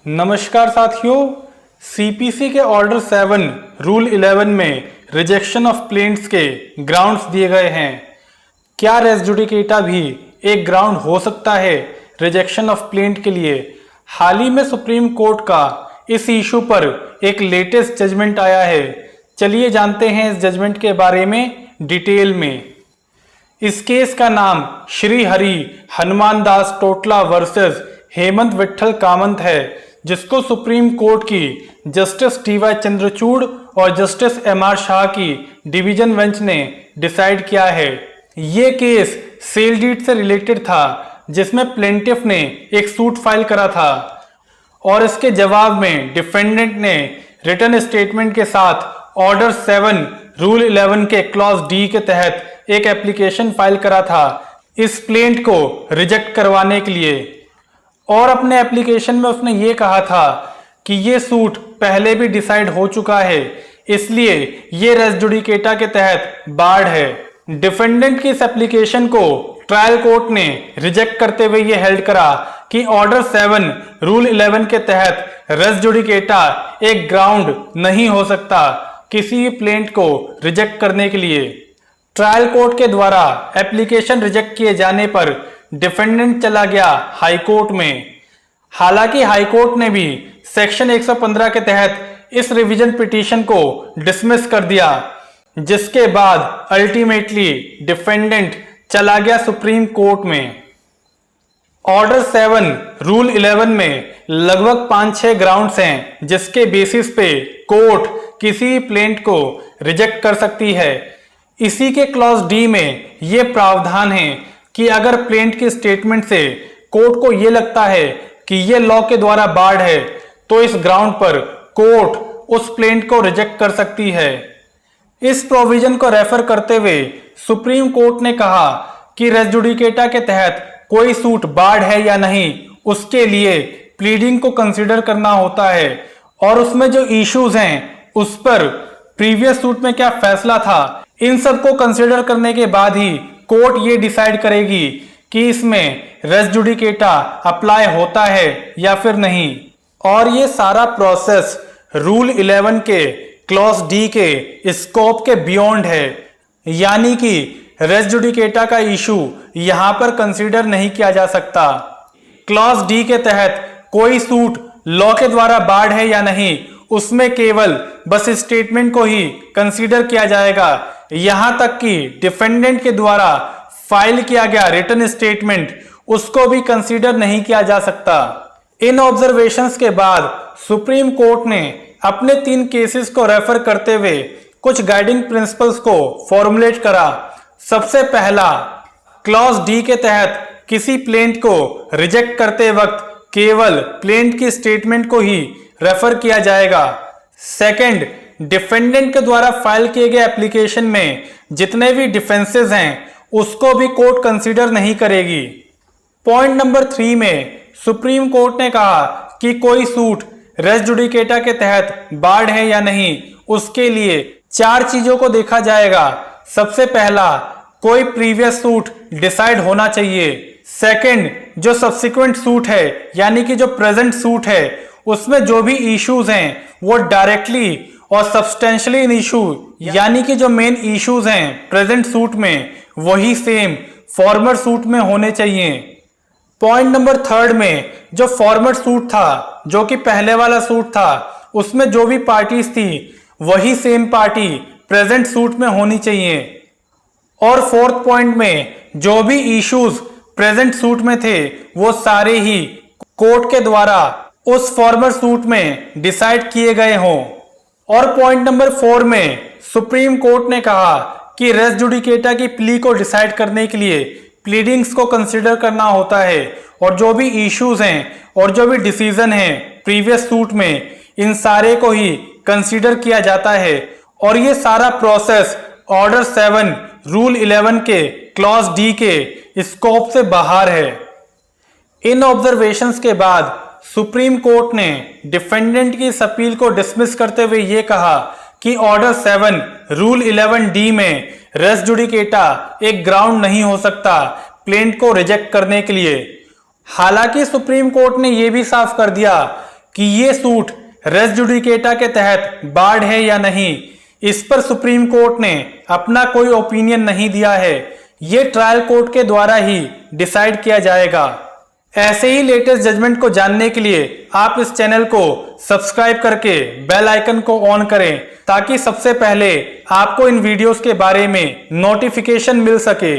नमस्कार साथियों, सीपीसी के ऑर्डर 7 रूल 11 में रिजेक्शन ऑफ प्लेन्ट्स के ग्राउंड्स दिए गए हैं। क्या रेस जुडिकेटा भी एक ग्राउंड हो सकता है रिजेक्शन ऑफ प्लेन्ट के लिए? हाल ही में सुप्रीम कोर्ट का इस इशू पर एक लेटेस्ट जजमेंट आया है। चलिए जानते हैं इस जजमेंट के बारे में डिटेल में। इस केस का नाम श्री हरि हनुमान दास टोटला वर्सेस हेमंत विट्ठल कामंत है, जिसको सुप्रीम कोर्ट की जस्टिस टी.वाई. चंद्रचूड़ और जस्टिस एम.आर. शाह की डिवीजन बेंच ने डिसाइड किया है। ये केस सेल डीड से रिलेटेड था, जिसमें प्लेंटिफ ने एक सूट फाइल करा था और इसके जवाब में डिफेंडेंट ने रिटन स्टेटमेंट के साथ ऑर्डर 7 रूल 11 के क्लॉज डी के तहत एक एप्लीकेशन फाइल करा था इस प्लेंट को रिजेक्ट करवाने के लिए। और अपने एप्लीकेशन में उसने ये कहा था कि ये सूट पहले भी डिसाइड हो चुका है, इसलिए ये रेस जुडिकेटा के तहत बार्ड है। डिफेंडेंट की इस एप्लीकेशन को ट्रायल कोर्ट ने रिजेक्ट करते हुए ये हेल्ड करा कि ऑर्डर 7 रूल 11 के तहत रेस जुडिकेटा एक ग्राउंड नहीं हो सकता किसी भी प्लेंट को रिजेक्ट करने के लिए। ट्रायल कोर्ट के द्वारा एप्लीकेशन रिजेक्ट किए जाने पर डिफेंडेंट चला गया हाई कोर्ट में। हालांकि हाई कोर्ट ने भी सेक्शन 115 के तहत इस रिवीजन पिटीशन को डिसमिस कर दिया, जिसके बाद अल्टीमेटली डिफेंडेंट चला गया सुप्रीम कोर्ट में। ऑर्डर 7 रूल 11 में लगभग 5-6 ग्राउंड्स हैं जिसके बेसिस पे कोर्ट किसी प्लेंट को रिजेक्ट कर सकती है। इसी के क्लॉज डी में ये प्रावधान है कि अगर प्लेंट के स्टेटमेंट से कोर्ट को यह लगता है कि यह लॉ के द्वारा बार्ड है, तो इस ग्राउंड पर कोर्ट उस प्लेंट को रिजेक्ट कर सकती है। इस प्रोविजन को रेफर करते हुए सुप्रीम कोर्ट ने कहा कि रेस जुडिकेटा के तहत कोई सूट बार्ड है या नहीं, उसके लिए प्लीडिंग को कंसीडर करना होता है और उसमें जो इश्यूज हैं उस पर प्रीवियस सूट में क्या फैसला था, इन सब को कंसीडर करने के बाद ही कोर्ट ये डिसाइड करेगी कि इसमें रेस जुडिकेटा अप्लाई होता है या फिर नहीं। और ये सारा प्रोसेस रूल 11 के क्लॉज डी के स्कोप के बियॉन्ड है, यानी कि रेस जुडिकेटा का इशू यहां पर कंसीडर नहीं किया जा सकता। क्लॉज डी के तहत कोई सूट लॉ के द्वारा बार्ड है या नहीं, उसमें केवल बस स्टेटमेंट को ही कंसीडर किया जाएगा। यहां तक कि डिफेंडेंट के द्वारा फाइल किया गया रिटन स्टेटमेंट उसको भी कंसीडर नहीं किया जा सकता। इन ऑब्जर्वेशंस के बाद सुप्रीम कोर्ट ने अपने 3 केसेस को रेफर करते हुए कुछ गाइडिंग प्रिंसिपल्स को फॉर्मुलेट करा। सबसे पहला, क्लॉज डी के तहत किसी प्लेंट को रिजेक्ट करते वक्त केवल प्लेंट की स्टेटमेंट को ही रेफर किया जाएगा। सेकंड, डिफेंडेंट के द्वारा फाइल किए गए एप्लीकेशन में जितने भी डिफेंसेस हैं उसको भी कोर्ट कंसीडर नहीं करेगी। पॉइंट नंबर 3 में सुप्रीम कोर्ट ने कहा कि कोई सूट रेस जुडिकेटा के तहत बार्ड है या नहीं, उसके लिए 4 चीजों को देखा जाएगा। सबसे पहला, कोई प्रीवियस सूट डिसाइड होना चाहिए। सेकंड, जो सब्सिक्वेंट सूट है यानी कि जो प्रेजेंट सूट है उसमें जो भी इश्यूज हैं वो डायरेक्टली और सब्सटेंशियली इन इशू यानी कि जो मेन इश्यूज हैं प्रेजेंट सूट में वही सेम फॉर्मर सूट में होने चाहिए। पॉइंट नंबर 3 में जो फॉर्मर सूट था, जो कि पहले वाला सूट था, उसमें जो भी पार्टीज थी वही सेम पार्टी प्रेजेंट सूट में होनी चाहिए। और 4th पॉइंट में जो भी इश्यूज प्रेजेंट सूट में थे वो सारे ही कोर्ट के द्वारा उस फॉर्मर सूट में डिसाइड किए गए हों। और पॉइंट नंबर 4 में सुप्रीम कोर्ट ने कहा कि रेस जुडिकेटा की प्ली को डिसाइड करने के लिए प्लीडिंग्स को कंसीडर करना होता है और जो भी इश्यूज हैं और जो भी डिसीजन हैं प्रीवियस सूट में, इन सारे को ही कंसीडर किया जाता है। और ये सारा प्रोसेस ऑर्डर 7 रूल 11 के क्लॉज डी के स्कोप से बाहर है। इन ऑब्जर्वेशंस के बाद सुप्रीम कोर्ट ने डिफेंडेंट की इस अपील को डिसमिस करते हुए ये कहा कि ऑर्डर 7 रूल 11 डी में रेस जुडिकेटा एक ग्राउंड नहीं हो सकता प्लेंट को रिजेक्ट करने के लिए। हालांकि सुप्रीम कोर्ट ने यह भी साफ कर दिया कि ये सूट रेस जुडिकेटा के तहत बार्ड है या नहीं, इस पर सुप्रीम कोर्ट ने अपना कोई ओपिनियन नहीं दिया है। ये ट्रायल कोर्ट के द्वारा ही डिसाइड किया जाएगा। ऐसे ही लेटेस्ट जजमेंट को जानने के लिए आप इस चैनल को सब्सक्राइब करके बेल आइकन को ऑन करें, ताकि सबसे पहले आपको इन वीडियोस के बारे में नोटिफिकेशन मिल सके।